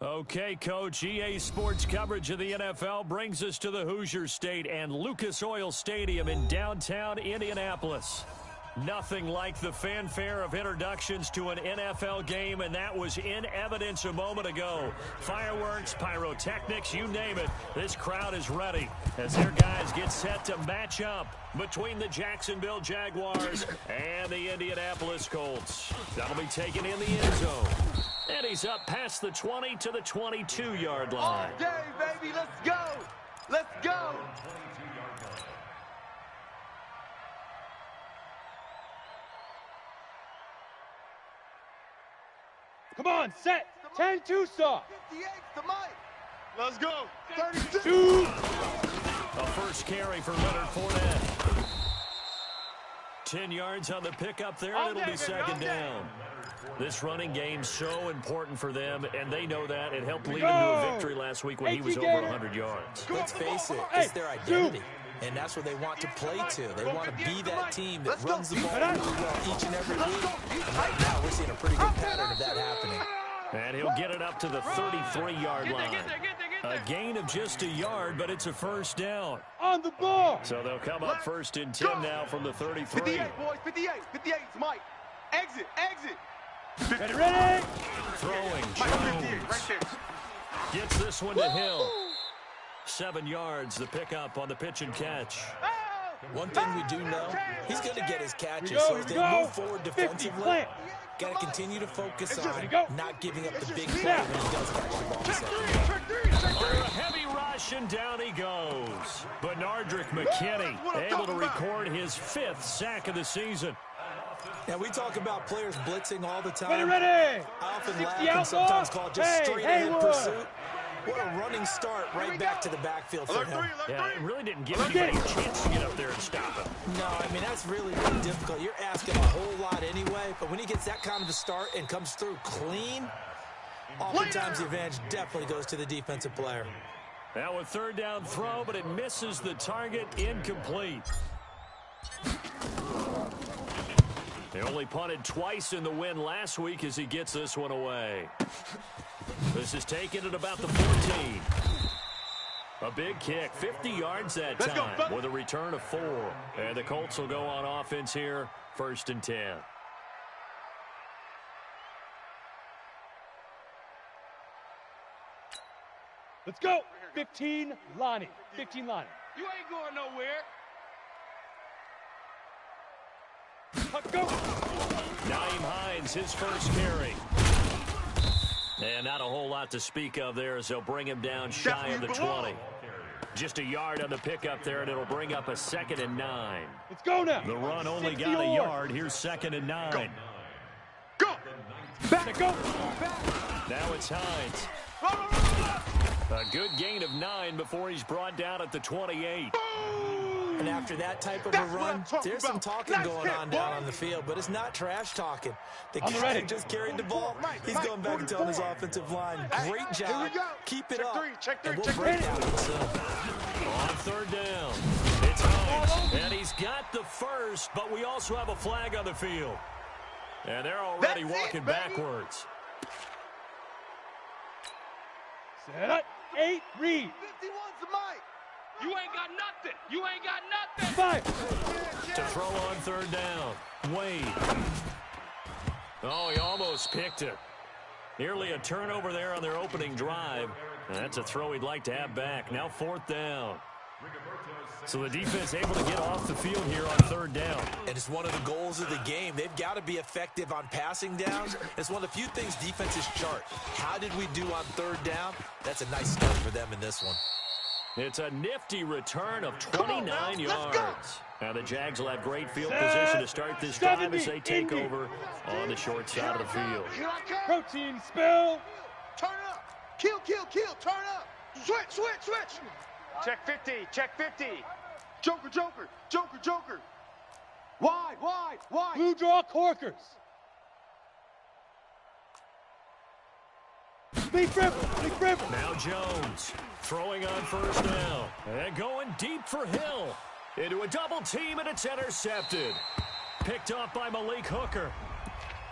Okay, Coach, EA Sports coverage of the NFL brings us to the Hoosier State and Lucas Oil Stadium in downtown Indianapolis. Nothing like the fanfare of introductions to an NFL game, and that was in evidence a moment ago. Fireworks, pyrotechnics, you name it. This crowd is ready as their guys get set to match up between the Jacksonville Jaguars and the Indianapolis Colts. That'll be taken in the end zone. And he's up past the 20 to the 22-yard line. All day, baby, let's go. Let's go. Come on, set. 10-2 stop. 58 to Mike. Let's go. 32. A first carry for Leonard Fournette. 10 yards on the pickup there, and it'll be second down. This running game so important for them, and they know that. It helped lead them to a victory last week when he was over 100 yards. Let's face it, it's their identity, and that's what they want to play to. They want to be that team that runs the ball really well each and every week. And right now, we're seeing a pretty good pattern of that happening. And he'll get it up to the 33-yard line. A gain of just a yard, but it's a first down. On the ball. So they'll come up first and 10 now from the 33. 58, boys, 58. 58 to Mike. Exit, exit. Ready? Throwing, Jones. Right there. Gets this one to Hill. 7 yards, the pickup on the pitch and catch. One thing we do know, he's going to get his catches. So as they move forward defensively, got to continue to focus on not giving up the big play when he does catch the ball. Under a heavy rush, and down he goes. Bernardrick McKinney able to record his 5th sack of the season. Now, we talk about players blitzing all the time. Ready. I often laugh and sometimes call it just straight-ahead pursuit. What a running start right back to the backfield for him. Yeah, it really didn't give anybody a chance to get up there and stop him. No, I mean, that's really difficult. You're asking a whole lot anyway, but when he gets that kind of a start and comes through clean, oftentimes the advantage definitely goes to the defensive player. Now a third down throw, but it misses the target, incomplete. He only punted twice in the win last week as he gets this one away. This is taken at about the 14. A big kick, 50 yards that time with a return of 4. And the Colts will go on offense here, first and 10. Let's go. 15, Lonnie. 15, Lonnie. You ain't going nowhere. Go. Nyheim Hines, his first carry. And not a whole lot to speak of there as they'll bring him down shy of the 20. Just a yard on the pickup there, and it'll bring up a 2nd and 9. Let's go now. The run only got a yard. Here's 2nd and 9. Go. Back. Go. Now it's Hines. A good gain of 9 before he's brought down at the 28. And after that type of a run, there's some talking going on down on the field, but it's not trash talking. The guy just carried the ball. He's going back and telling his offensive line, great job, keep it up, and we'll break down soon. On third down, it's Hines, and he's got the first, but we also have a flag on the field. And they're already walking backwards. Set up. 8, read. 51's to Mike. You ain't got nothing. You ain't got nothing. 5. To throw on third down, Wade. Oh, he almost picked it. Nearly a turnover there on their opening drive. And that's a throw he'd like to have back. Now 4th down. So the defense able to get off the field here on third down. And it's one of the goals of the game. They've got to be effective on passing downs. It's one of the few things defenses chart. How did we do on third down? That's a nice start for them in this one. It's a nifty return of 29 yards. Now the Jags will have great field position to start this drive as they take over on the short side of the field. Protein spill. Turn up. Kill. Turn up. Switch. Check 50. Check 50. Joker. Wide. Blue draw corkers. Big river. Now Jones throwing on first down. And going deep for Hill. Into a double team, and it's intercepted. Picked off by Malik Hooker.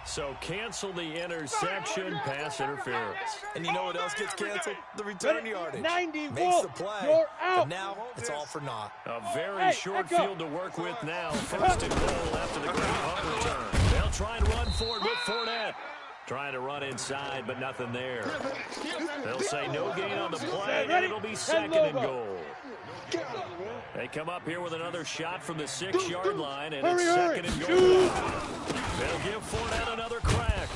So cancel the interception, pass interference. And you know what else gets canceled? The return yardage. 90 makes the play. You're out. But now it's all for naught. A very short field to work with now. First and goal after the great punt return. They'll try and run for it with Fournette. Trying to run inside, but nothing there. They'll say no gain on the play, and it'll be second and goal. They come up here with another shot from the 6-yard line, and it's second and goal. They'll give Fournette another crack.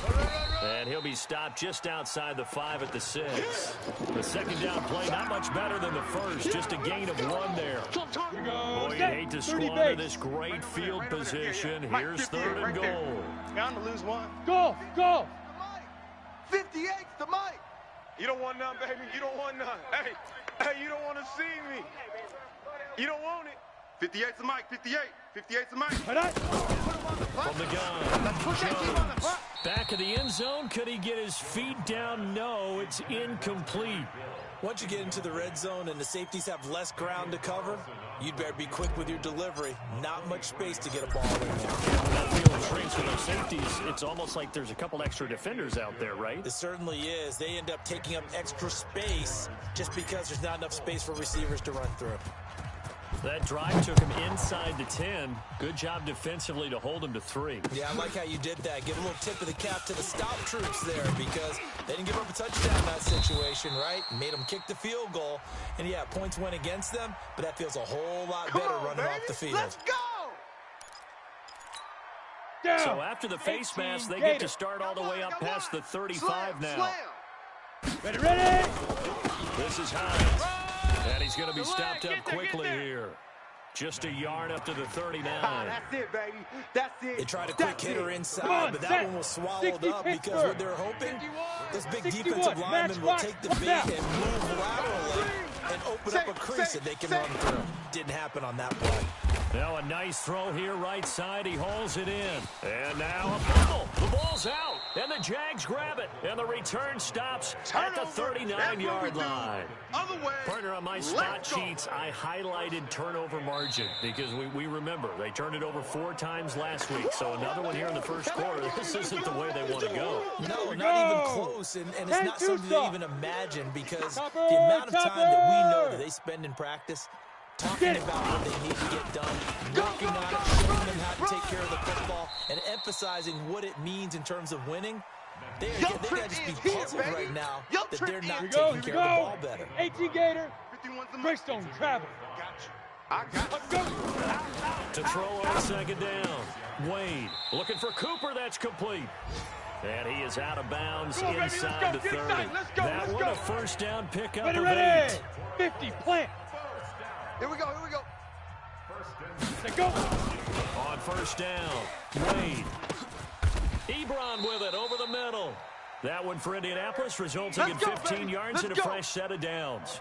And he'll be stopped just outside the 5 at the 6. The second down play, not much better than the first, just a gain of 1 there. Boy, you'd hate to squander this great field position. Here's third and goal. Bound to lose 1. Go, go. 58's the mic. You don't want none, baby. You don't want none. Hey, you don't want to see me. You don't want it. 58's the mic. 58's the mic. From the gun, Jones. Back of the end zone. Could he get his feet down? No, it's incomplete. Once you get into the red zone and the safeties have less ground to cover, you'd better be quick with your delivery. Not much space to get a ball in there. That field shrinks with those safeties. It's almost like there's a couple extra defenders out there, right? It certainly is. They end up taking up extra space just because there's not enough space for receivers to run through. That drive took him inside the 10. Good job defensively to hold him to 3. Yeah, I like how you did that. Give a little tip of the cap to the stop troops there because they didn't give up a touchdown in that situation, right? Made them kick the field goal. And, yeah, points went against them, but that feels a whole lot better running off the field. Let's go! Down. So after the face mask, they get to start all the way up past the 35 now. Ready, ready! This is Hines. And he's going to be stopped up quickly here. Just a yard up to the 39. That's it, baby. That's it. They tried a quick hitter inside, but that one was swallowed up because what they're hoping, those big defensive linemen will take the bait and move laterally and open up a crease that they can run through. Didn't happen on that play. Now a nice throw here right side. He hauls it in. And now a fumble. The ball's out. And the Jags grab it. And the return stops at the 39-yard line. Partner, on my spot sheets, I highlighted turnover margin because we remember they turned it over 4 times last week. So another one here in the first quarter. This isn't the way they want to go. No, not even close. And it's not something to even imagine because the amount of time that we know that they spend in practice talking about what they need to get done, working on it, showing them how to take care of the football, and emphasizing what it means in terms of winning. They got to just be puzzled right now that they're not taking care of the ball better. 18 Gator, Greystone, travel. Let's go. To throw on second down. Wade looking for Cooper. That's complete. And he is out of bounds inside the 30. That one a first down pickup of 8. 50, plant. Here we go. Let's go. On first down, Wade. Ebron with it over the middle. That one for Indianapolis, resulting in 15 yards and a fresh set of downs.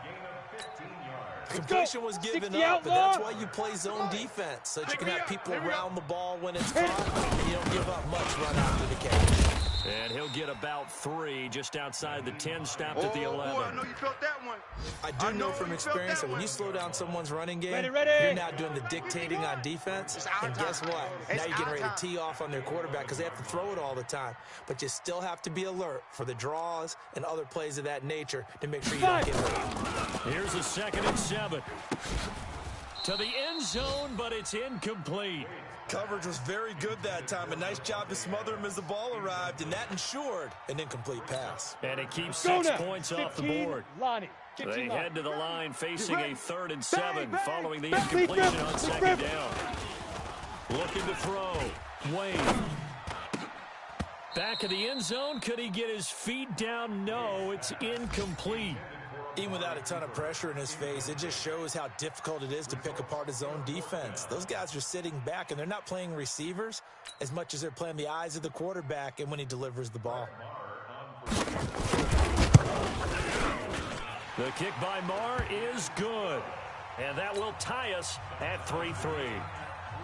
Completion was given up, but that's why you play zone defense, so that you can have people around the ball when it's caught, and you don't give up much run after the catch. And he'll get about 3 just outside the 10, stopped at the 11. Boy, I know you felt that one. I do know from experience that when you slow down someone's running game, ready. you're now doing the dictating on defense. And guess what? Now you're getting ready to tee off on their quarterback because they have to throw it all the time. But you still have to be alert for the draws and other plays of that nature to make sure you don't get hurt. Here's a 2nd and 7. To the end zone, but it's incomplete. Coverage was very good that time. A nice job to smother him as the ball arrived, and that ensured an incomplete pass. And it keeps 6 points off the board. Lonnie. They head to the line facing a 3rd and 7 following the incompletion on second down. Looking to throw. Wade. Back of the end zone. Could he get his feet down? No, it's incomplete. Even without a ton of pressure in his face, it just shows how difficult it is to pick apart his own defense. Those guys are sitting back, and they're not playing receivers as much as they're playing the eyes of the quarterback and when he delivers the ball. The kick by Marr is good. And that will tie us at 3-3.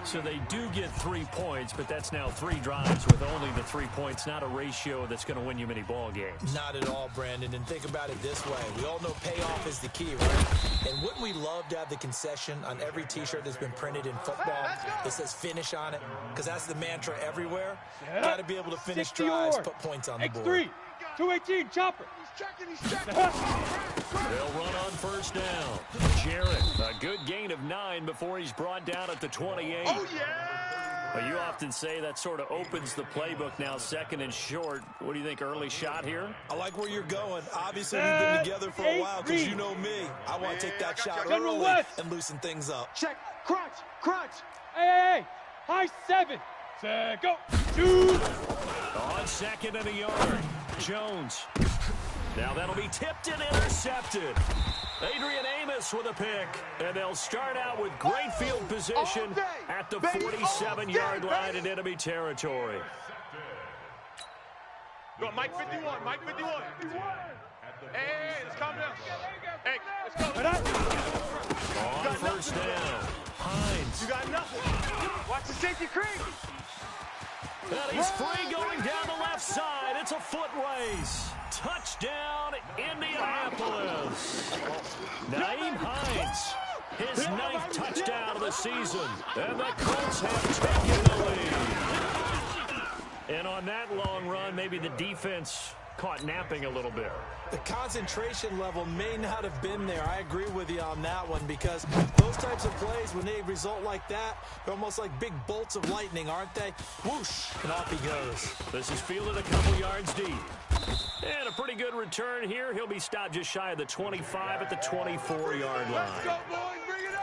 So they do get 3 points, but that's now 3 drives with only the 3 points, not a ratio that's going to win you many ball games. Not at all, Brandon. And think about it this way. We all know payoff is the key, right? And wouldn't we love to have the concession on every T-shirt that's been printed in football that says finish on it? Because that's the mantra everywhere. Got to be able to finish drives, put points on the board. X3, 218, chopper. He's checking. They'll run on first down. Jarrett, a good gain of 9 before he's brought down at the 28. Oh, yeah! Well, you often say that sort of opens the playbook now, 2nd and short. What do you think, early shot here? I like where you're going. Obviously, we've been together for a while because you know me. I want to take that shot early and loosen things up. Check, crunch. Hey, high 7. Set, go. 2. On 2nd and a yard, Jones. Now that'll be tipped and intercepted. Adrian Amos with a pick. And they'll start out with great field position at the 47-yard line in enemy territory. Go, Mike 51. Hey, let's calm down. Hey, let's go. On first down, Hines. You got nothing. Watch the safety creep. And he's free going down the left side. It's a foot race. Touchdown, Indianapolis. Naeem Hines, his 9th touchdown of the season. And the Colts have taken the lead. And on that long run, maybe the defense caught napping a little bit. The concentration level may not have been there. I agree with you on that one because those types of plays, when they result like that, they're almost like big bolts of lightning, aren't they? Whoosh, and off he goes. This is fielded a couple yards deep. And a pretty good return here. He'll be stopped just shy of the 25 at the 24-yard line. Let's go, boys. Bring it on.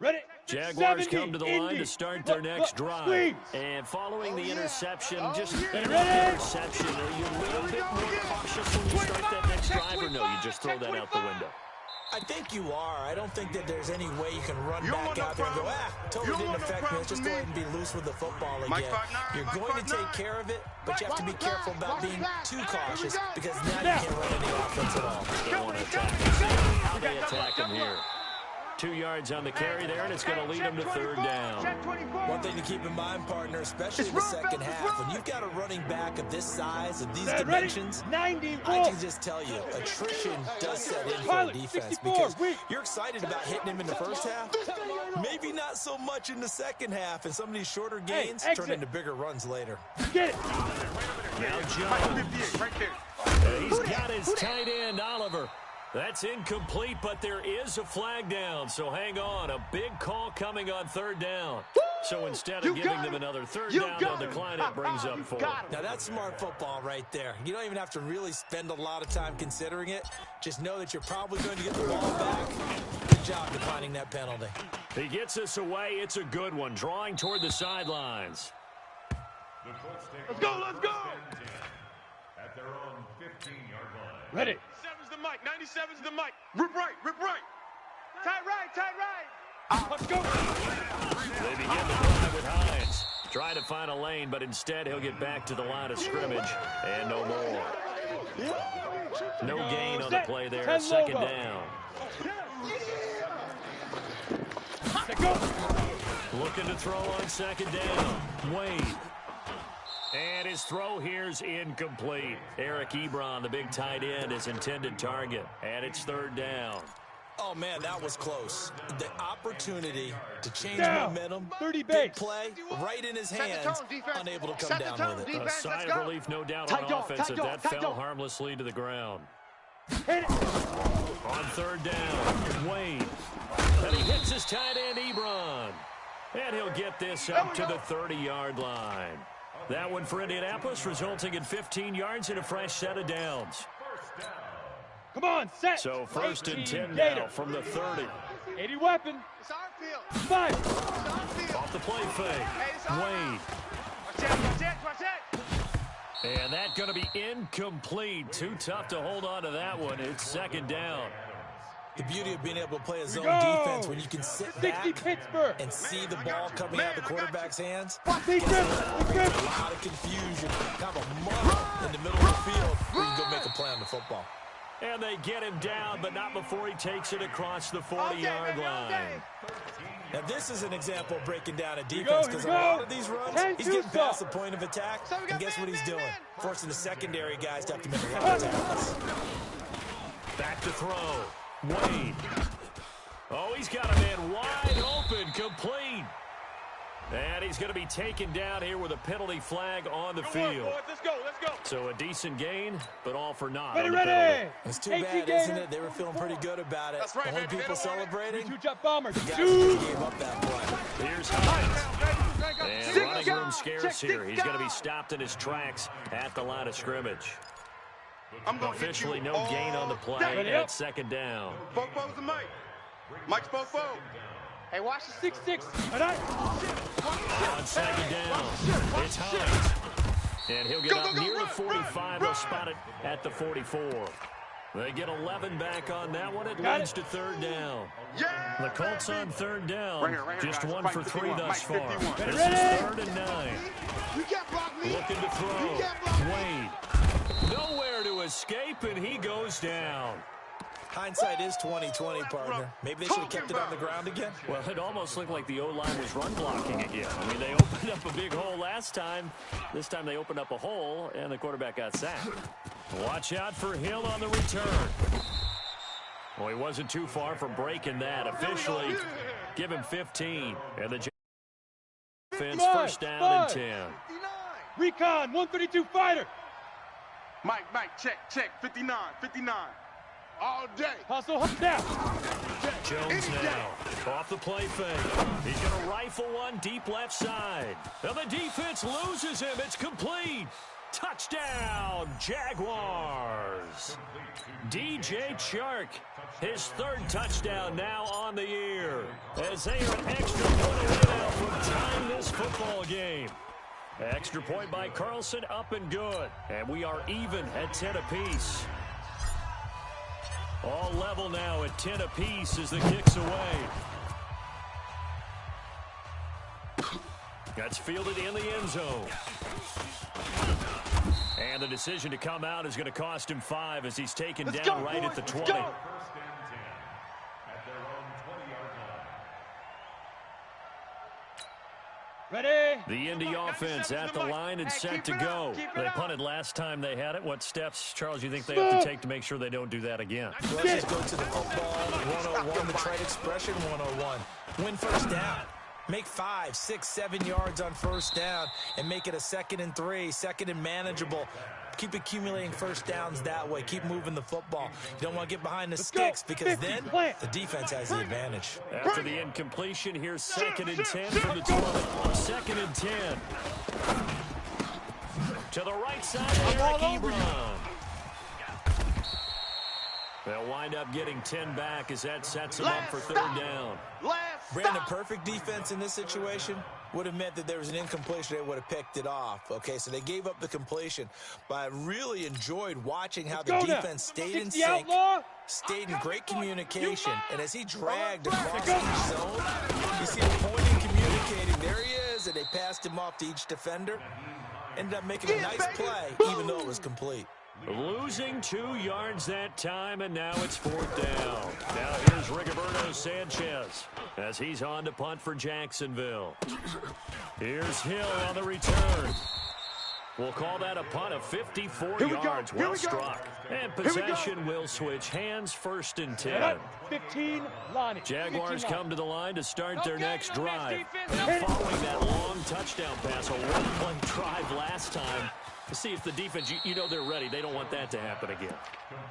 Ready? Jaguars come to the line to start their next drive. And following the interception, just interception, are you a little bit more cautious when you start that next drive, or no, you just throw that out the window? I think you are. I don't think that there's any way you can run back out there and go, totally didn't affect me. Let's just go ahead and be loose with the football again. You're going to take care of it, but you have to be careful about being too cautious because now you can't run any offense at all. Don't want to attack him. How they attack him here. 2 yards on the carry there, and it's going to lead them to 3rd down. One thing to keep in mind, partner, especially in the second half, when you've got a running back of this size, of these dimensions, I can just tell you, attrition does set in for a defense because you're excited about hitting him in the first half, maybe not so much in the second half, and some of these shorter gains turn into bigger runs later. Get it. Now Jones. Right there. He's got his tight end, Oliver. That's incomplete, but there is a flag down, so hang on. A big call coming on 3rd down. So instead of giving them another 3rd down, they'll decline it, brings up 4. Now that's smart football right there. You don't even have to really spend a lot of time considering it. Just know that you're probably going to get the ball back. Good job declining that penalty. He gets us away. It's a good one, drawing toward the sidelines. Let's go. At their own 15-yard line. Ready. 97's the mic. 97's the mic. Rip right. Tight right. Let's go. They begin the drive with Hines. Try to find a lane, but instead he'll get back to the line of scrimmage and no more. No gain on the play there. 2nd down. Looking to throw on 2nd down. Wade. And his throw here's incomplete. Eric Ebron, the big tight end, his intended target. And it's 3rd down. Oh, man, that was close. The opportunity to change momentum, 30 big play, right in his hands, unable to come down with it. A sigh of relief, no doubt, on offense, as that fell harmlessly to the ground. Hit it. On 3rd down, Wade. And he hits his tight end, Ebron. And he'll get this up to the 30-yard line. That one for Indianapolis, resulting in 15 yards and a fresh set of downs. Come on, set. So 1st and 10 now from the 30. 80 weapon. It's our field. 5. It's our field. Off the play fake. Wade. Watch it. And that's going to be incomplete. Too tough to hold on to that one. It's 2nd down. The beauty of being able to play a zone defense when you can sit back and see the ball coming out of the quarterback's hands. A lot of confusion, kind of a muddle in the middle of the field where you can go make a play on the football. And they get him down, but not before he takes it across the 40-yard line. Now, this is an example of breaking down a defense because a lot of these runs, he's getting past the point of attack, and guess what he's doing? Forcing the secondary guys to have to make a lot of tackles. Back to throw. Wade. Oh, he's got a man wide open, complete. And he's going to be taken down here with a penalty flag on the field. Let's go. So a decent gain, but all for naught. Ready. It's too bad, isn't it? They were feeling pretty good about it. That's right, the only people celebrating, Two-jet bombers. the guys who gave up that play. Here's Hines. And running room scarce here. He's going to be stopped in his tracks at the line of scrimmage. Officially no gain on the play at second down. Fofo's the Mike. Mike's Fofo. Hey, watch the 6-6. On second down, it's Hines. And he'll get up near the 45. They'll spot it at the 44. They get 11 back on that one. It leads to third down. The Colts on third down. Just 1 for 3 thus far. This is 3rd and 9. Looking to throw. Wade. Nowhere to escape, and he goes down. Hindsight is 20/20, partner. Maybe they should have kept it on the ground again. Well, it almost looked like the O-line was run blocking again. I mean, they opened up a big hole last time. This time they opened up a hole, and the quarterback got sacked. Watch out for Hill on the return. Well, he wasn't too far from breaking that. Officially, give him 15. And the defense first down and 10. Recon, 132 fighter. Mike, check. 59. All day. Hustle now. Jones now off the play fake. He's going to rifle one deep left side. Now the defense loses him. It's complete. Touchdown, Jaguars. DJ Chark, his 3rd touchdown now on the year. As they are an extra point away now from tying this football game. Extra point by Carlson, up and good. And we are even at 10 apiece. All level now at 10 apiece as the kick's away. That's fielded in the end zone. And the decision to come out is going to cost him 5 as he's taken down right at the 20. Ready. The Indy offense at the line and set to go. They punted last time they had it. What steps, Charles, you think they have to take to make sure they don't do that again? Let's just go to the football 101, the trade expression 101. Win first down. Make 5, 6, 7 yards on first down and make it a 2nd and 3, 2nd and manageable. Keep accumulating first downs that way. Keep moving the football. You don't want to get behind the sticks because then the defense has the advantage. After the incompletion, here's 2nd and 10 from the 20. 2nd and 10. To the right side, Eric Ebron. They'll wind up getting 10 back as that sets them up for 3rd down. Brandon, perfect defense in this situation would have meant that there was an incompletion. They would have picked it off. Okay, so they gave up the completion. But I really enjoyed watching how the defense stayed in sync, stayed in great communication. And as he dragged across each zone, you see him pointing, communicating. There he is, and they passed him off to each defender. Ended up making a nice play, even though it was complete. Losing 2 yards that time, and now it's 4th down. Now here's Rigoberto Sanchez as he's on to punt for Jacksonville. Here's Hill on the return. We'll call that a punt of 54 yards. Well struck. And possession will switch hands, 1st and 10. 15 line. Jaguars come to the line to start their next drive. Following that long touchdown pass, a one-play drive last time. To see if the defense, you know they're ready. They don't want that to happen again.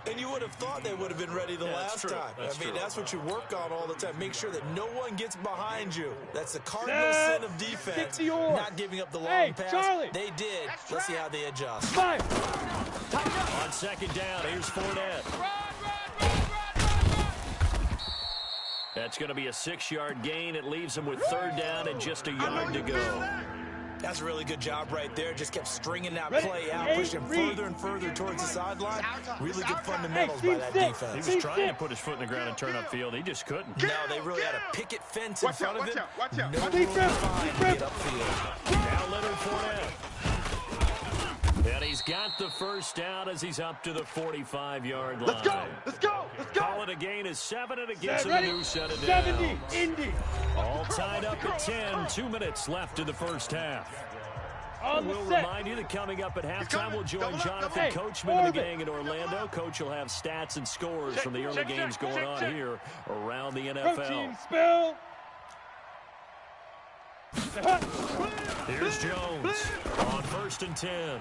And you would have thought they would have been ready the last time. That's what you work on all the time. Make sure that no one gets behind you. That's the cardinal sin of defense, not giving up the long pass. Charlie. They did. Let's see how they adjust. On 2nd down, here's Fournette. That's going to be a 6-yard gain. It leaves them with 3rd down and just a yard to go. That's a really good job right there. Just kept stringing that play out, pushing further and further towards the sideline. Really good fundamentals by that defense. He was trying to put his foot in the ground and turn upfield. He just couldn't. No, they really had a picket fence in front of him. Watch out. No room to get upfield. Now Leonard Fournette. And he's got the first down as he's up to the 45-yard line. Let's go. Call it a gain of 7, and it gets him a new set of downs. 70, Indy. All tied up at 10. 2 minutes left in the first half. We'll remind you that coming up at halftime, we'll join Jonathan Coachman and the gang in Orlando. Coach will have stats and scores from the early games going on here around the NFL. Protein spill. Here's Jones on 1st and 10.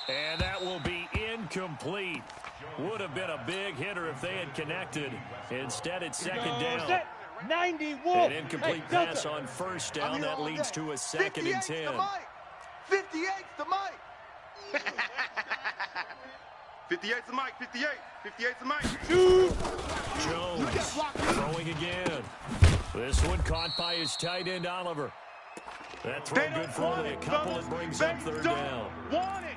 And that will be incomplete. Would have been a big hitter if they had connected. Instead, it's second down. 91. An incomplete pass on first down. That leads to a 2nd and 10. 58's the mic. 58's the mic. 58's the mic. Jones throwing again. This one caught by his tight end, Oliver. That throw good for only a couple. It brings up 3rd down.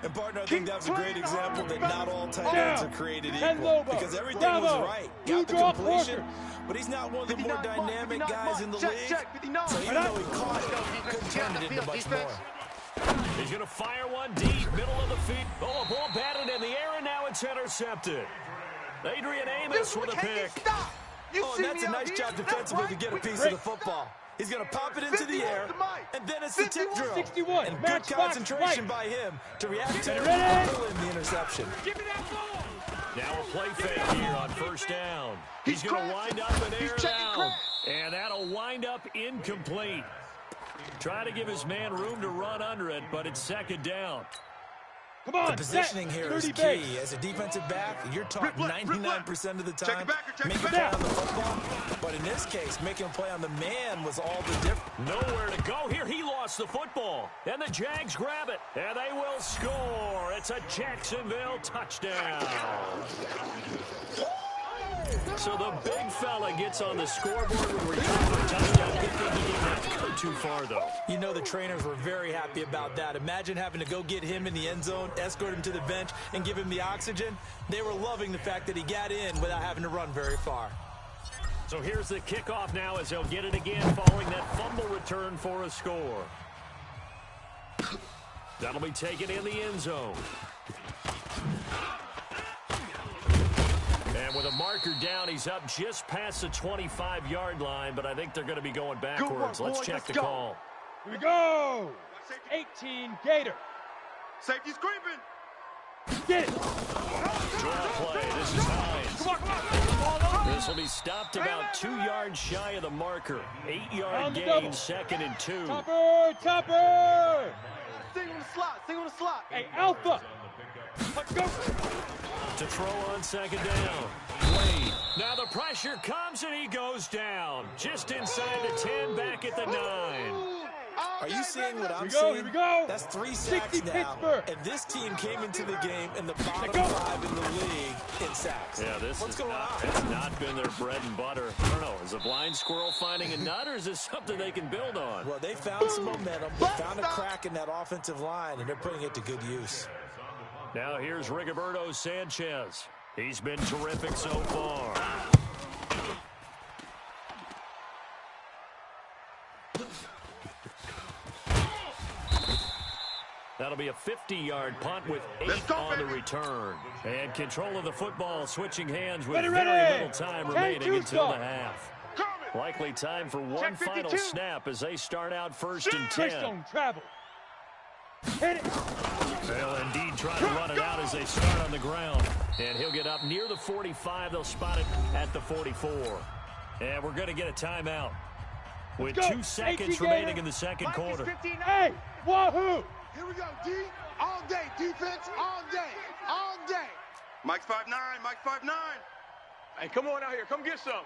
And, partner, I think that was a great example that not all tight ends are created equal. Because everything was right. Got the completion, but he's not one of the more dynamic guys in the league. So even though he caught it, he couldn't turn it into much more. He's going to fire one deep, middle of the feet. Oh, a ball batted in the air, and now it's intercepted. Adrian Amos with a pick. Oh, and that's a nice job defensively to get a piece of the football. He's going to pop it into the air, and then it's the tip drill. 61. And good concentration by him to react to it and pull in the interception. Now a play fake here on 1st down. He's going to wind up and air it out. And that'll wind up incomplete. Try to give his man room to run under it, but it's 2nd down. Come on, the positioning here is key. As a defensive back, you're taught 99% of the time, make a play on the football. But in this case, making a play on the man was all the difference. Nowhere to go here. He lost the football. And the Jags grab it. And they will score. It's a Jacksonville touchdown. So the big fella gets on the scoreboard with a return for a touchdown. Good thing he didn't have to go too far, though. You know the trainers were very happy about that. Imagine having to go get him in the end zone, escort him to the bench, and give him the oxygen. They were loving the fact that he got in without having to run very far. So here's the kickoff now as they'll get it again following that fumble return for a score. That'll be taken in the end zone. And with a marker down, he's up just past the 25-yard line, but I think they're going to be going backwards. Let's check the call. Here we go. 18 Gator. Safety's creeping. Get it. Draw play. This is Hines. Come on. This will be stopped about 2 yards shy of the marker. 8-yard gain, 2nd and 2. Topper. Sing on the slot. Hey, Alpha. Let's go. To throw on 2nd down. Wade. Now the pressure comes and he goes down. Just inside the 10, back at the 9. Are you seeing what I'm seeing? Here we go. That's 3 sacks now. Pittsburgh. And this team came into the game in the bottom 5 in the league in sacks. Yeah, What's going on? It's not been their bread and butter. I don't know. Is a blind squirrel finding a nut, or is this something they can build on? Well, they found some momentum. They found a crack in that offensive line, and they're putting it to good use. Now here's Rigoberto Sanchez. He's been terrific so far. That'll be a 50-yard punt with 8 on the return. And control of the football switching hands with very little time remaining until the half. Likely time for one final snap as they start out 1st and 10. Travel. Hit it. They'll indeed try to run it out as they start on the ground. And he'll get up near the 45. They'll spot it at the 44. And we're going to get a timeout with 2 seconds remaining in the second quarter. Hey, wahoo! Here we go, D. All day, defense, all day. Mike's 5'9", Mike's 5'9". Hey, come on out here. Come get some.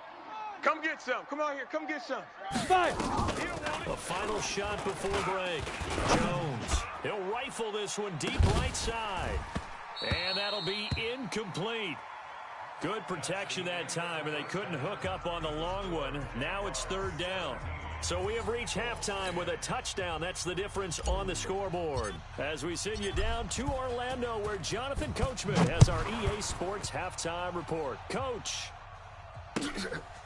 Come out here. Come get some. 5. A final shot before break. Jones. He'll rifle this one deep right side. And that'll be incomplete. Good protection that time, and they couldn't hook up on the long one. Now it's 3rd down. So we have reached halftime with a touchdown. That's the difference on the scoreboard. As we send you down to Orlando, where Jonathan Coachman has our EA Sports halftime report. Coach,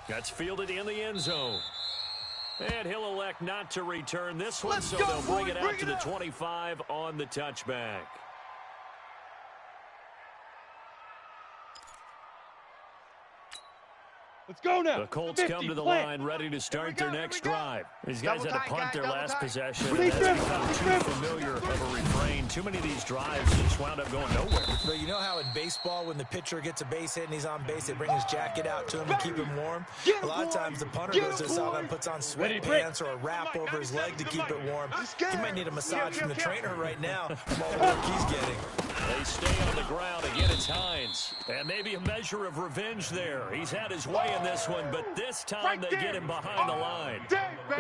that's fielded in the end zone. And he'll elect not to return this one, so they'll bring it out to the 25 on the touchback. Let's go now. The Colts come to the line ready to start their next drive. These guys had to punt their last possession, and that's become too familiar of a refrain. Too many of these drives just wound up going nowhere. So you know how in baseball, when the pitcher gets a base hit and he's on base, they bring his jacket out to him and keep him warm? A lot of times the punter goes to the sideline and puts on sweatpants or a wrap over his leg to keep it warm. He might need a massage from the trainer right now from all the work he's getting. They stay on the ground. Again, it's Hines. And maybe a measure of revenge there. He's had his way in this one, but this time they get him behind the line.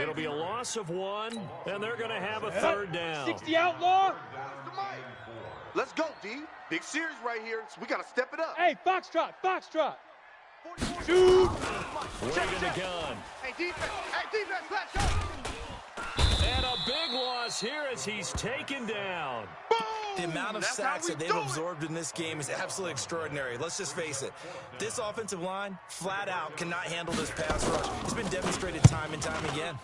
It'll be a loss of 1, and they're going to have a third down. 60 outlaw. Let's go, D. Big series right here, so we got to step it up. Hey, foxtrot, foxtrot. Shoot. Waving the gun. Hey, defense, let's go. And a big loss here as he's taken down. The amount of sacks that they've absorbed in this game is absolutely extraordinary. Let's just face it. This offensive line, flat out, cannot handle this pass rush. It's been demonstrated time and time again.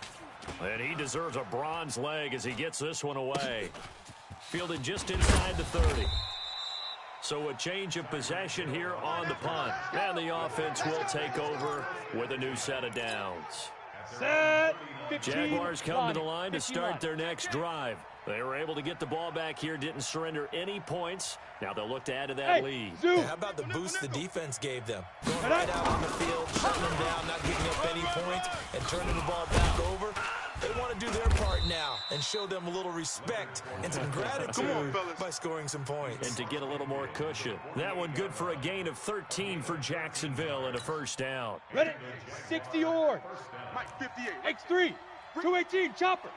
And he deserves a bronze leg as he gets this one away. Fielded just inside the 30. So a change of possession here on the punt. And the offense will take over with a new set of downs. Set. 15, Jaguars come to the line to 50 start line. their next drive. They were able to get the ball back here, didn't surrender any points. Now they'll look to add to that lead. Zoom. How about the boost the defense gave them? Going right out on the field, shutting them down, not giving up any points, and turning the ball back over. They want to do their part now and show them a little respect and some gratitude by scoring some points. And to get a little more cushion. That one good for a gain of 13 for Jacksonville and a first down. Ready? 60 or. Mike, 58. X3. 218, chopper.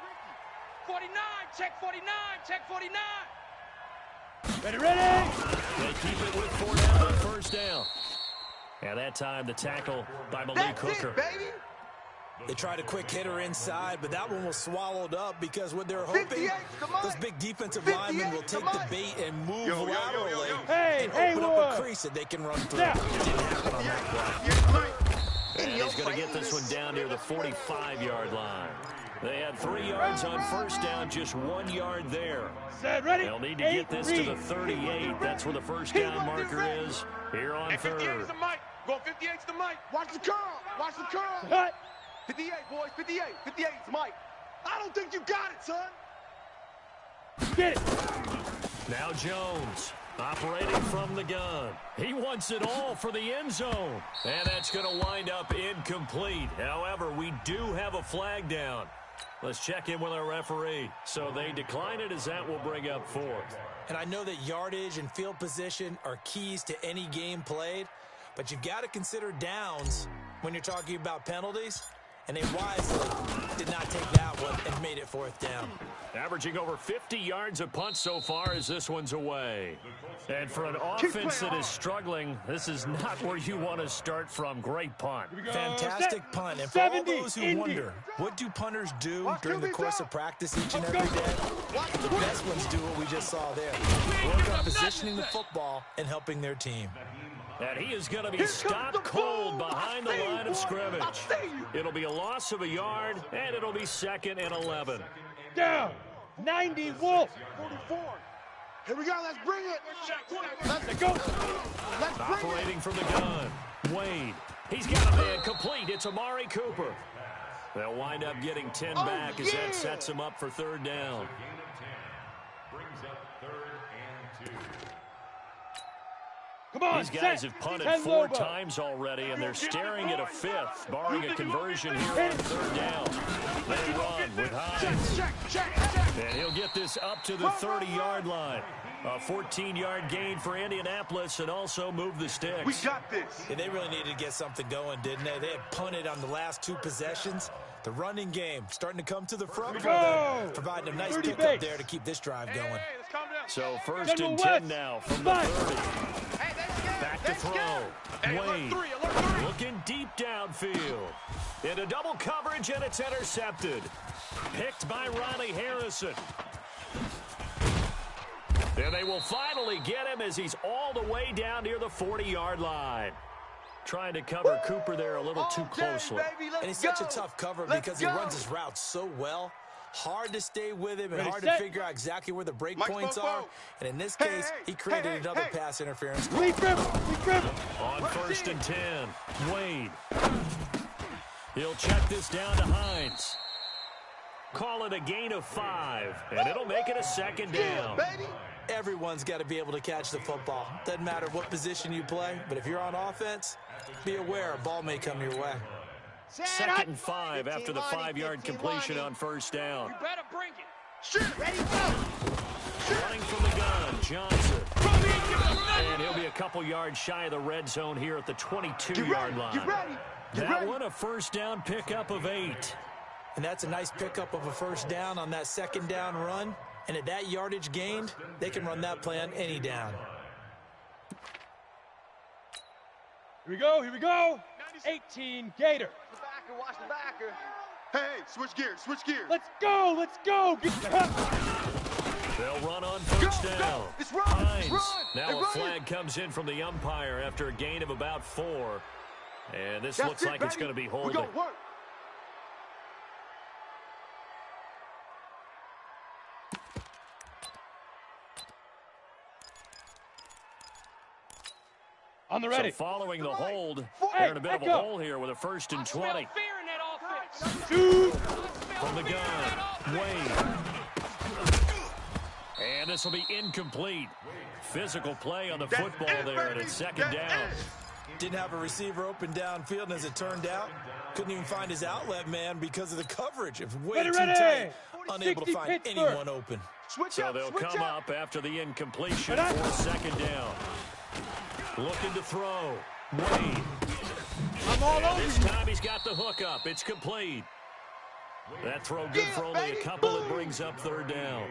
49, check 49, check 49. Ready, ready. They keep it with 4 down on first down. And that time the tackle by Malik Hooker. Baby. They tried a quick hitter inside, but that one was swallowed up because what they're hoping, those big defensive linemen will take the bait and move laterally and open up a crease that they can run through. It didn't happen on that play. And he's going to get this one down near the 45-yard line. They had 3 yards on first down, just 1 yard there. Set, ready. They'll need to get this to the 38. That's where the first down marker is here on third. 58's the mic. Go 58's the mic. Watch the curl. Watch the curl. Cut. 58, boys. 58. 58's Mike. I don't think you got it, son. Get it. Now Jones operating from the gun. He wants it all for the end zone. And that's going to wind up incomplete. However, we do have a flag down. Let's check in with our referee. So they decline it as that will bring up fourth. And I know that yardage and field position are keys to any game played, but you've got to consider downs when you're talking about penalties. And they wisely did not take that one and made it fourth down. Averaging over 50 yards a punt so far as this one's away. And for an offense that is struggling, this is not where you want to start from. Great punt. Fantastic punt. And for all those who wonder, what do punters do during the course of practice each and every day? The best ones do what we just saw there. Work on positioning the football and helping their team. And he is going to be stopped cold behind the line of scrimmage. It'll be a loss of a yard, and it'll be 2nd and 11. Down. 90 Wolf. 44. Here we go. Let's bring it. Let's go. Let's bring Operating from the gun. Wade. He's got a man complete. It's Amari Cooper. They'll wind up getting 10 back as that sets him up for third down. Brings up 3rd and 2. Come on, These guys have punted 4 times already, and they're staring at a 5th, barring a conversion here on third down. They run with Hines. And he'll get this up to the 30-yard line. A 14-yard gain for Indianapolis and also move the sticks. We got this. And they really needed to get something going, didn't they? They had punted on the last 2 possessions. The running game starting to come to the front for them, providing a nice pickup there to keep this drive going. So 1st and 10 now from the 30. Back to throw. Wade looking deep downfield. Into double coverage, and it's intercepted. Picked by Riley Harrison. And they will finally get him as he's all the way down near the 40-yard line. Trying to cover Cooper there a little too closely. And it's such a tough cover because he runs his route so well. Hard to stay with him and hard to figure out exactly where the break points are. And in this case, he created another pass interference. On 1st and 10, Wade. He'll check this down to Hines. Call it a gain of 5, and it'll make it a 2nd down. Everyone's got to be able to catch the football. Doesn't matter what position you play, but if you're on offense, be aware a ball may come your way. 2nd and 5 after the 5-yard completion on 1st down. You better bring it. Ready, go. Running from the gun, Johnson. And he'll be a couple yards shy of the red zone here at the 22-yard line. That one a 1st down pickup of 8. And that's a nice pickup of a 1st down on that 2nd down run. And at that yardage gained, they can run that play on any down. Here we go. 18, Gator. Watch the backer. Hey, switch gears. Let's go. They'll run on 1st down. It's run. Hines. Now a flag comes in from the umpire after a gain of about 4. And this looks like it's going to be holding. On the ready. So following the hold, they're in a bit of a hole here with a 1st and 20. Shoot. From the gun, Wade. And this will be incomplete. Physical play on the football there, and it's 2nd down. Didn't have a receiver open downfield, and as it turned out, couldn't even find his outlet man because of the coverage. It was way too tight, unable to find anyone open. So they'll come up after the incompletion for 2nd down. Looking to throw. Wade. I'm all over this time he's got the hook up. It's complete. That throw good for only a couple. It brings up 3rd down.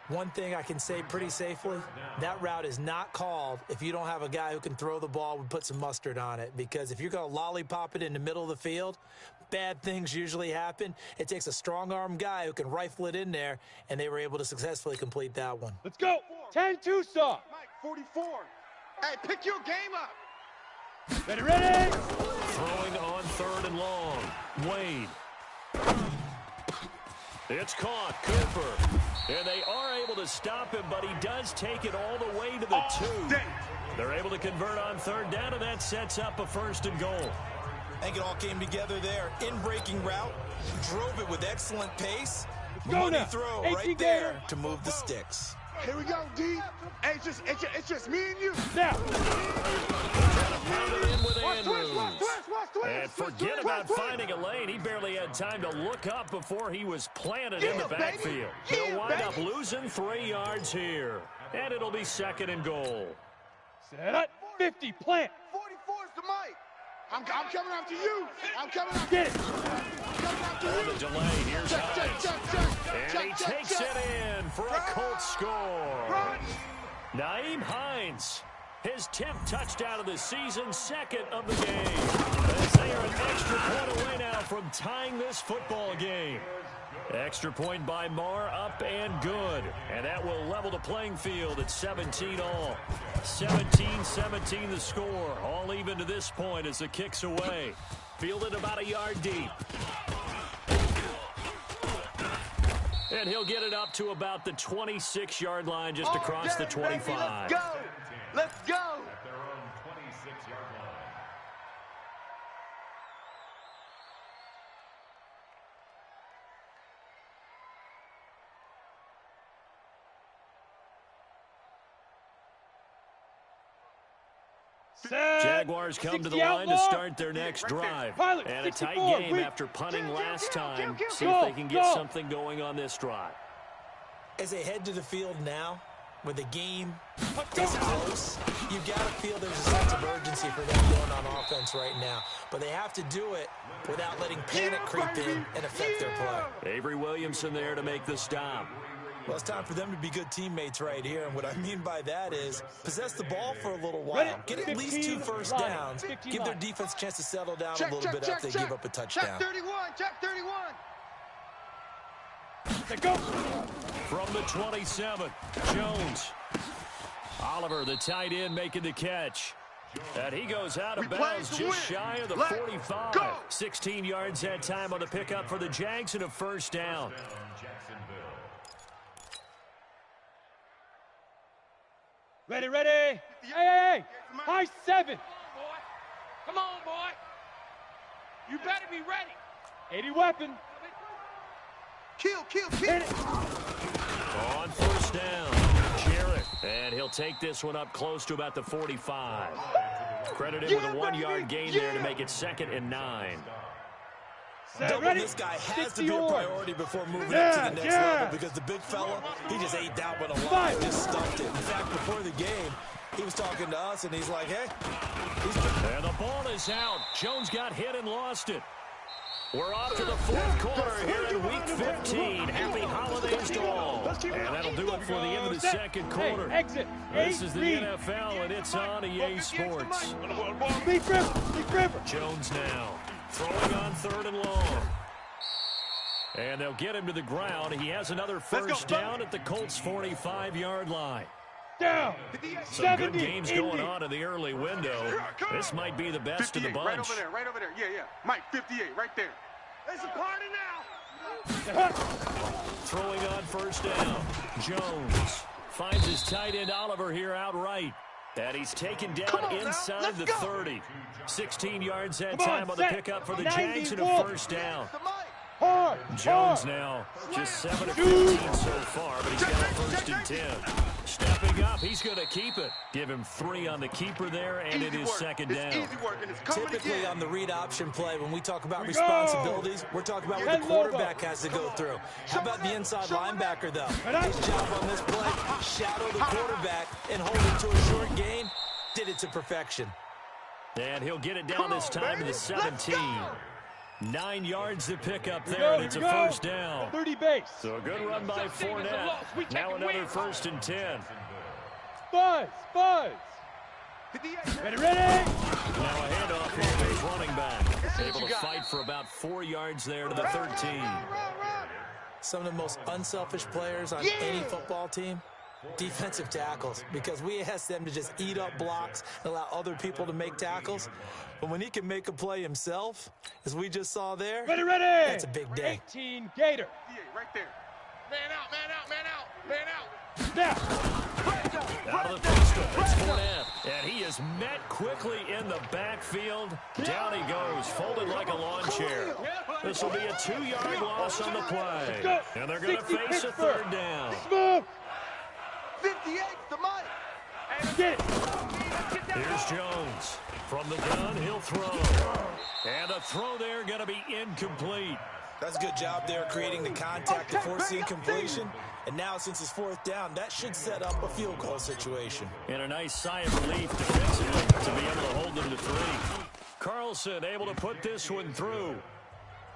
One thing I can say pretty safely, that route is not called if you don't have a guy who can throw the ball and put some mustard on it. Because if you're going to lollipop it in the middle of the field, bad things usually happen. It takes a strong-arm guy who can rifle it in there, and they were able to successfully complete that one. Let's go. 10 Tucson. Mike, 44. Hey, pick your game up. Ready. Throwing on 3rd and long. Wade. It's caught. Cooper. And they are able to stop him, but he does take it all the way to the 2. They're able to convert on 3rd down, and that sets up a 1st and goal. I think it all came together there. In-breaking route. Drove it with excellent pace. Go Money now. throw 18 right there to move the sticks. Here we go, D. Hey, it's just me and you. Now. Pound it in with Andrews. And forget about finding a lane. He barely had time to look up before he was planted in the backfield. He'll wind up losing 3 yards here. And it'll be 2nd and goal. Set up. 50, plant. 44's the mic. I'm coming after you. I'm coming after Get it. On the delay, here's Hines. And he takes it in for a Colts score. Nyheim Hines, his 10th touchdown of the season, 2nd of the game. As they are an extra point away now from tying this football game. Extra point by Marr, up and good. And that will level the playing field at 17 all. 17-17 the score. All even to this point as the kick's away. Fielded about a yard deep. And he'll get it up to about the 26-yard line just across the 25. Baby, let's go. At their own 26-yard line. Jaguars come to the line to start their next drive. And a tight game after punting last time. See if they can get something going on this drive. As they head to the field now, where the game is close, you've got to feel there's a sense of urgency for them going on offense right now. But they have to do it without letting panic creep in and affect their play. Avery Williamson there to make the stop. Well, it's time for them to be good teammates right here, and what I mean by that is possess the ball for a little while, get at least 2 first downs, give their defense a chance to settle down a little bit after they give up a touchdown. Check 31, check 31. Go. From the 27, Jones. Oliver, the tight end, making the catch. And he goes out of bounds just shy of the 45. 16 yards that time on the pickup for the Jags and a first down. Ready, ready. Hey, hey, hey. High 7. Come on, boy. You better be ready. 80 weapon. Kill. On first down, Jarrett. And he'll take this one up close to about the 45. Credited with a 1-yard gain there to make it 2nd and 9. Doubling this guy has to be a priority before moving up to the next level because the big fella, he just ate that one alive, just stuffed it. In fact, before the game, he was talking to us, and he's like, hey. And the ball is out. Jones got hit and lost it. We're off to the 4th quarter here in Week 15. Happy holidays to all. And that'll do it for the end of the 2nd quarter. This is the NFL, and it's on EA Sports. Big River. Jones now throwing on 3rd and long. And they'll get him to the ground. He has another first down at the Colts' 45-yard line. Down. Some good games going on in the early window. This might be the best of the bunch. Right over there. Yeah. Mike, 58, right there. It's a party now. Throwing on first down. Jones finds his tight end Oliver here outright. And he's taken down inside the 30. 16 yards that time on the pickup for the Jags and a first down. Jones now just 7 of 15 so far, but he's got a 1st and 10. Stepping up, he's going to keep it. Give him 3 on the keeper there, and it is 2nd down. Typically on the read option play, when we talk about responsibilities, we're talking about what the quarterback has to go through. How about the inside linebacker, though? His job on this play, shadow the quarterback and hold him to a short gain. Did it to perfection. And he'll get it down this time to the 17. 9 yards to pick up there, and it's a first down. 30 base. So a good run by Fournette. Now another 1st and 10. Buzz. Ready. Now a handoff here to his running back. Able to fight for about 4 yards there to the 13. Some of the most unselfish players on any football team, defensive tackles, because we ask them to just eat up blocks and allow other people to make tackles. But when he can make a play himself, as we just saw there, ready. That's a big day. 18 Gator. Right there. Man out. Now, out of the pistol, it's Fournette. And he is met quickly in the backfield. Down he goes, folded like a lawn chair. This will be a 2-yard loss on the play. And they're going to face a 3rd down. Move. 58 to Mike. Get it. Here's Jones. From the gun, he'll throw. And the throw there going to be incomplete. That's a good job there creating the contact to force the incompletion. And now, since it's 4th down, that should set up a field goal situation. And a nice sigh of relief defensively to be able to hold them to 3. Carlson able to put this one through.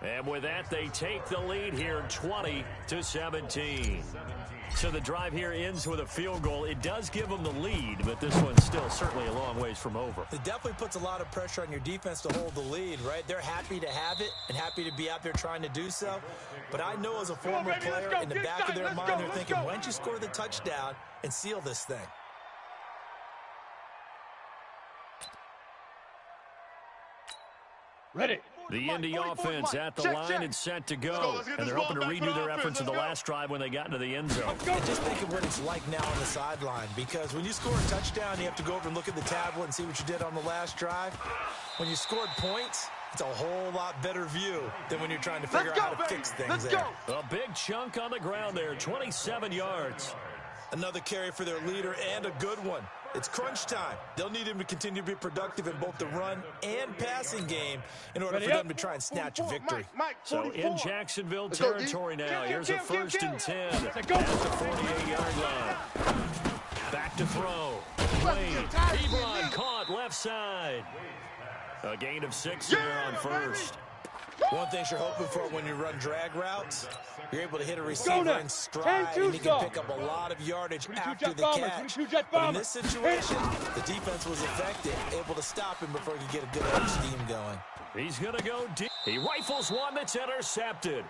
And with that, they take the lead here 20-17. So the drive here ends with a field goal. It does give them the lead, but this one's still certainly a long ways from over. It definitely puts a lot of pressure on your defense to hold the lead, right? They're happy to have it and happy to be out there trying to do so. But I know as a former player, in the back of their mind, they're thinking, why don't you score the touchdown and seal this thing? Ready. The Indy offense at the line and set to go. And they're hoping to redo their efforts in the last drive when they got into the end zone. And just think of what it's like now on the sideline, because when you score a touchdown, you have to go over and look at the tablet and see what you did on the last drive. When you scored points, it's a whole lot better view than when you're trying to figure out how to fix things there. A big chunk on the ground there, 27 yards. Another carry for their leader and a good one. It's crunch time. They'll need him to continue to be productive in both the run and passing game in order for them to try and snatch a victory. So in Jacksonville territory now. Here's a 1st and 10 at the 48-yard line. Back to throw. Wade. Ebron caught left side. A gain of 6 there on first. One thing you're hoping for when you run drag routes, you're able to hit a receiver in stride, and he can pick up a lot of yardage after the catch. But in this situation, the defense was effective, able to stop him before he could get a good edge scheme going. He's going to go deep. He rifles one that's intercepted.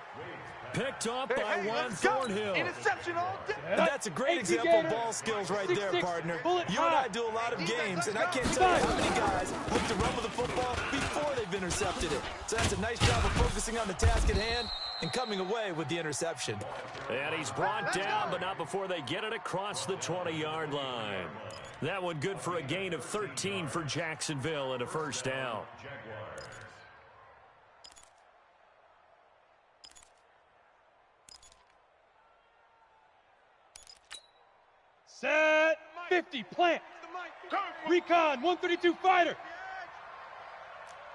Picked off by Juan Thornhill. Interception all day. And that's a great example of ball skills right there, partner. You and I do a lot of games, and I can't tell you how many guys look to run with the football before they've intercepted it. So that's a nice job of focusing on the task at hand and coming away with the interception. And he's brought down, but not before they get it across the 20-yard line. That one good for a gain of 13 for Jacksonville and a first down. Set 50, plant. Recon, 132 fighter.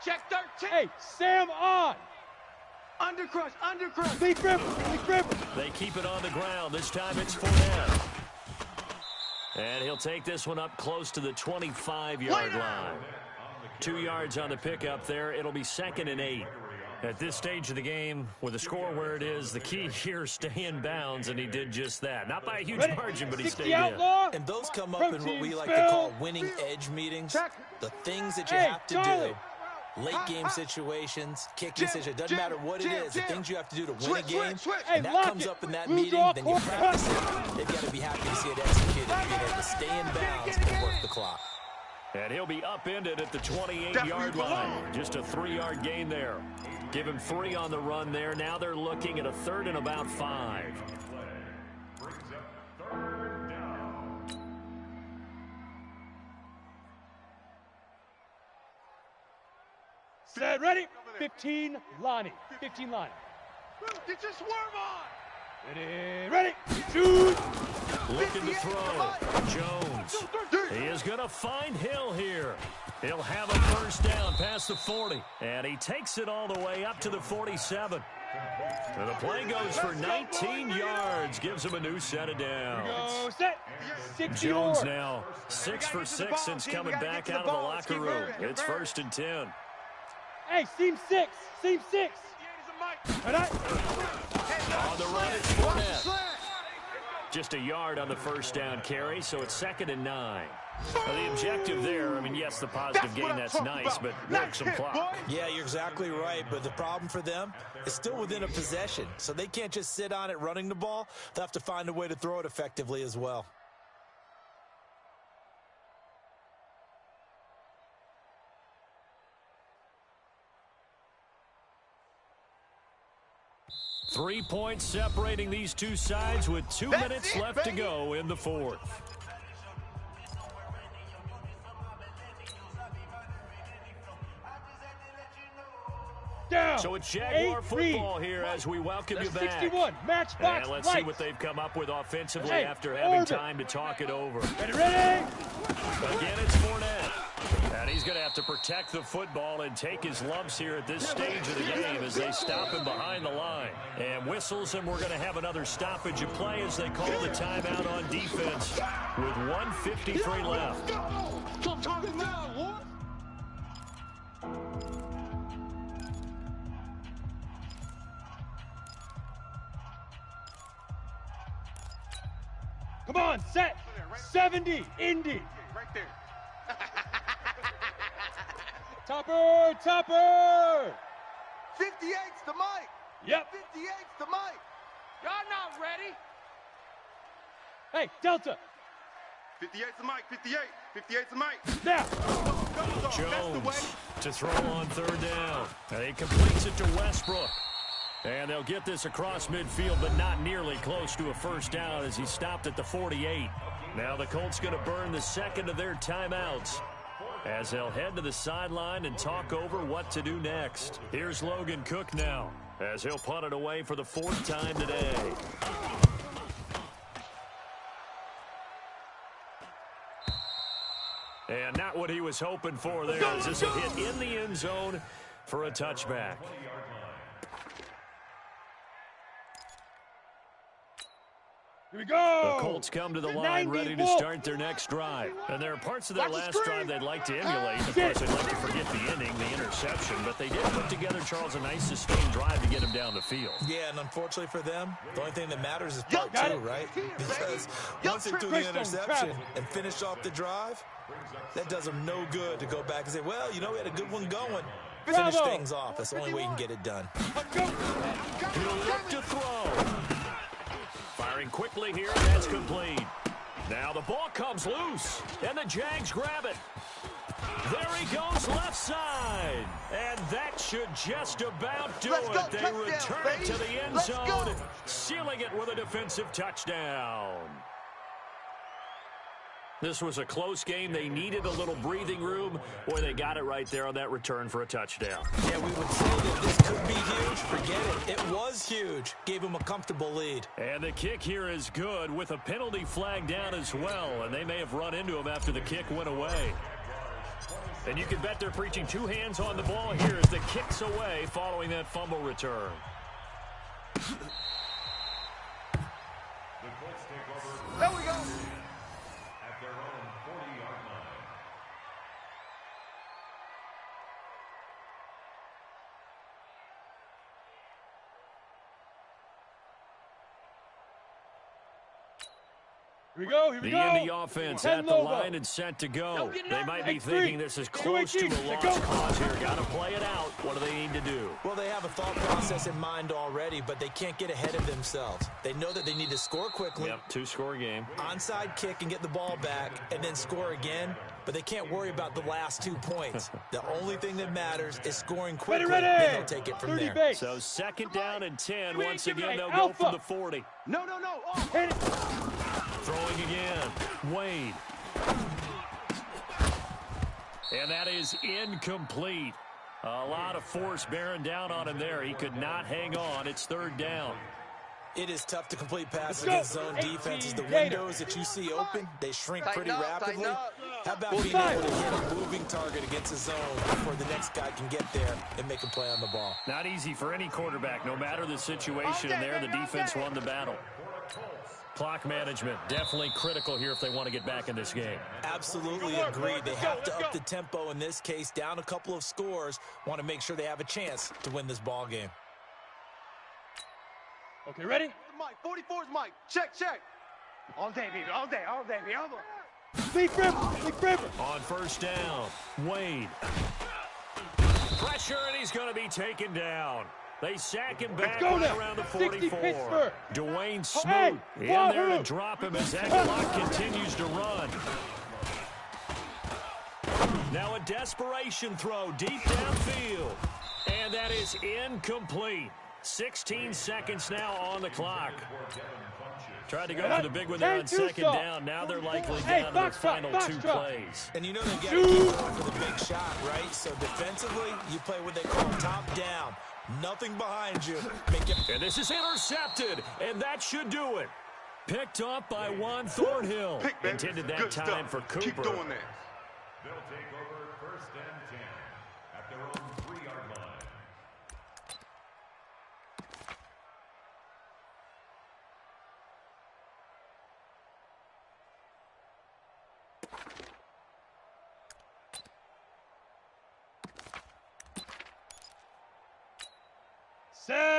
Check 13. Hey, Sam on. Undercrush, undercrush. Lee Griffin. They keep it on the ground. This time it's Fournette. And he'll take this one up close to the 25-yard line. 2 yards on the pickup there. It'll be 2nd and 8. At this stage of the game, with the score where it is, the key here is stay in bounds, and he did just that. Not by a huge margin, but he stayed in. And those come up in what we like to call winning edge meetings. The things that you have to do. Late game situations, kicking situations, doesn't matter what it is, the things you have to do to win a game, and that comes up in that meeting, then you practice it. They've got to be happy to see it executed, being able to stay in bounds and work the clock. And he'll be upended at the 28-yard line. Just a 3-yard gain there. Give him 3 on the run there. Now they're looking at a 3rd and about 5. Brings up 3rd down. Set, ready. 15, Lonnie. 15, Lonnie. Get your swerve on. Ready. Shoot. Looking to throw. Jones. He is going to find Hill here. He'll have a first down past the 40. And he takes it all the way up to the 47. And the play goes for 19 yards. Gives him a new set of downs. Go set. 60 Jones more. now 6 for 6 since coming back out of the locker room. It's 1st and 10. Hey, seam 6. Seam 6. All right. On the run, it's Fournette. Just a yard on the first down carry, so it's 2nd and 9. Now, the objective there, I mean, yes, the positive gain, that's nice, but work some clock. Yeah, you're exactly right, but the problem for them is still within a possession, so they can't just sit on it running the ball. They'll have to find a way to throw it effectively as well. Three points separating these two sides with 2 minutes left to go in the 4th. Down. So it's Jaguar football here as we welcome you back. 61, match box, and let's see what they've come up with offensively after having time to talk it over. Ready? Again, it's Fournette. And he's going to have to protect the football and take his lumps here at this stage of the game as they stop him behind the line. And whistles, and we're going to have another stoppage of play as they call the timeout on defense with 1:53 left. Come on, set. 70, Indy. Right there. Topper. 58's the mic. Yep. 58's the mic. Y'all not ready. Hey, Delta. 58's the mic. 58's the mic. Now. Jones to throw on 3rd down. And he completes it to Westbrook. And they'll get this across midfield, but not nearly close to a first down as he stopped at the 48. Now the Colts going to burn the second of their timeouts as they'll head to the sideline and talk over what to do next. Here's Logan Cook now as he'll punt it away for the 4th time today. And not what he was hoping for there as this will hit in the end zone for a touchback. Here we go. The Colts come to the line ready to start their next drive. And there are parts of their last drive they'd like to emulate. Of course, they'd like to forget the ending, the interception. But they did put together, Charles, a nice sustained drive to get him down the field. Yeah, and unfortunately for them, the only thing that matters is part two, right? Because once they threw the interception and finish off the drive, that does them no good to go back and say, well, you know, we had a good one going. Finish things off. That's the only way you can get it done. He'll look to throw. Firing quickly here, and that's complete. Now the ball comes loose, and the Jags grab it. There he goes, left side. And that should just about do it. They return it to the end zone, sealing it with a defensive touchdown. This was a close game. They needed a little breathing room. Boy, they got it right there on that return for a touchdown. Yeah, we would say that this could be huge. Forget it. It was huge. Gave him a comfortable lead. And the kick here is good with a penalty flag down as well. And they may have run into him after the kick went away. And you can bet they're preaching two hands on the ball here as the kick's away following that fumble return. There we go. At their own 40-yard line. Here we go, here we go. The Indy offense at the line and set to go. They might be thinking this is close to a lost cause here. Got to play it out. What do they need to do? Well, they have a thought process in mind already, but they can't get ahead of themselves. They know that they need to score quickly. Yep, two-score game. Onside kick and get the ball back and then score again, but they can't worry about the last 2 points. The only thing that matters is scoring quickly, and they'll take it from there. Base. So second down and 10. Once again, they'll go from the 40. No. Oh. Hit it. Throwing again. Wade. And that is incomplete. A lot of force bearing down on him there. He could not hang on. It's third down. It is tough to complete passes against zone defenses. The windows that you see open, they shrink pretty rapidly. How about being able to hit a moving target against a zone before the next guy can get there and make a play on the ball? Not easy for any quarterback, no matter the situation. And there, the defense won the battle. Clock management, definitely critical here if they want to get back in this game. Absolutely agreed. They have to up the tempo in this case, down a couple of scores, want to make sure they have a chance to win this ball game. Okay, ready? Mike, 44's Mike. Check. All day, baby. All day. Big River. On first down, Wade. Pressure, and he's going to be taken down. They sack him back right around the 44. Dwayne Smoot in there to drop him as that clock continues to run. Now a desperation throw deep downfield. And that is incomplete. 16 seconds now on the clock. Tried to go for the big one there on second down. Now they're likely down to their final two plays. And you know they got to keep going for the big shot, right? So defensively, you play what they call top down. Nothing behind you. And this is intercepted, and that should do it. Picked up by Juan Thornhill. Intended that time for Cooper. Keep doing that. They'll take over first and 10 at their own 3-yard line.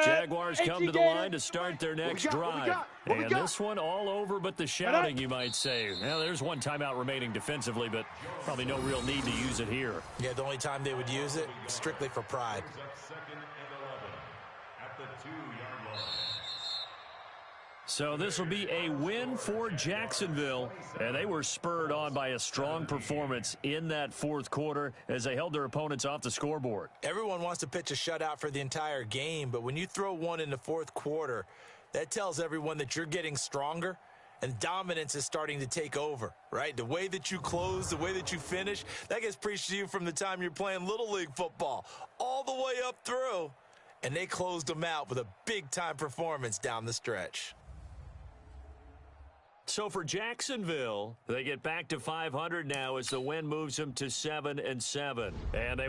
Jaguars come to the line to start their next drive. And this one all over but the shouting, you might say. Now, there's one timeout remaining defensively, but probably no real need to use it here. Yeah, the only time they would use it, strictly for pride. Second and 11 at the 2-yard line. So this will be a win for Jacksonville, and they were spurred on by a strong performance in that fourth quarter as they held their opponents off the scoreboard. Everyone wants to pitch a shutout for the entire game, but when you throw one in the fourth quarter, that tells everyone that you're getting stronger and dominance is starting to take over, right? The way that you close, the way that you finish, that gets preached to you from the time you're playing Little League football all the way up through, and they closed them out with a big-time performance down the stretch. So for Jacksonville, they get back to 500 now as the win moves them to 7-7. And they